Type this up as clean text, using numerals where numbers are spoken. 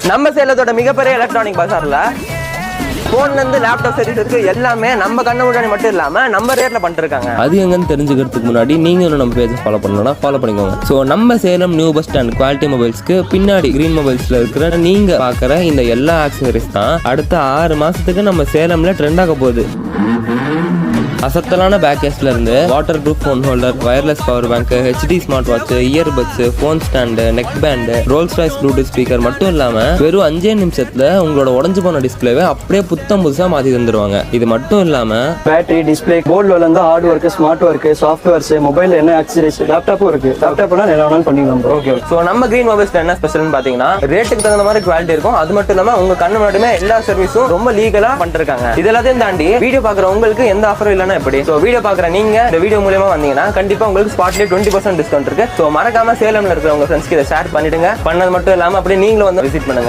நம்ம சேலத்தோட மிகப்பெரிய எலக்ட்ரானிக் பஜார்ல போன்ல இருந்து லேப்டாப் சர்வீஸ் எல்லாமே நம்ம கண்ணு முன்னாடி மட்டும் இல்லாம நம்ம ரேட்ல பண்ணிட்டு இருக்காங்க. அது எங்கன்னு தெரிஞ்சுக்கிறதுக்கு முன்னாடி நீங்க நம்ம பேஜ் ஃபாலோ பண்ணணும்னா ஃபாலோ பண்ணிக்கோங்க. ஸோ நம்ம Salem new bus stand quality மொபைல்ஸ்க்கு பின்னாடி கிரீன் மொபைல்ஸ்ல இருக்கிற நீங்க பாக்குற இந்த எல்லா ஆக்சசரிஸ் தான் அடுத்த 6 மாசத்துக்கு நம்ம சேலம்ல ட்ரெண்ட் ஆக போகுது. அசத்தலான பேக்கேஜ்ல இருந்து water proof phone holder, wireless power bank, HD smart watch, earbuds, phone stand, neck band, Rolls Royce Bluetooth speaker மட்டும் இல்லாம வெறும் 5 நிமிஷத்துல உங்களோட உடஞ்சு போன டிஸ்பிளேவை அப்படியே புத்தம் புதுசா மாத்தி தந்துருவாங்க. இது மட்டும் இல்லாம பேட்டரி, டிஸ்பிளே, போர்ட்ல வந்து hard work, smart work, softwares, mobile என்ன ஆக்சசரிஸ், லேப்டாப்பும் இருக்கு. லேப்டாப்னா என்ன வேணாலும் பண்ணிக்கலாம். ஓகே. ஸோ நம்ம கிரீன் மொபைல்ஸ்ல என்ன ஸ்பெஷல்னு பாத்தீங்கன்னா ரேட்டுக்கு தகுந்த மாதிரி குவாலிட்டி இருக்கும். அது மட்டும் இல்லாம உங்க கண்ணு முன்னாடியுமே எல்லா சர்வீஸும் ரொம்ப லீகலா பண்ணிருக்காங்க. இது எல்லாத்தையும் தாண்டி வீடியோ பாக்குற உங்களுக்கு எந்த ஆஃபரும் இல்லைன்னா எப்படி? ஸோ வீடியோ பாக்குற நீங்க இந்த வீடியோ மூலமா வந்தீங்கன்னா கண்டிப்பா உங்களுக்கு ஸ்பாட்லேயே 20% டிஸ்கவுண்ட் இருக்கு. ஸோ மறக்காம சேலம்ல இருக்கிற உங்க ஃப்ரெண்ட்ஸ்க்கு இதை ஷேர் பண்ணிடுங்க. பண்ணது மட்டும் இல்லாம அப்படியே நீங்களும் வந்து விசிட் பண்ணுங்க.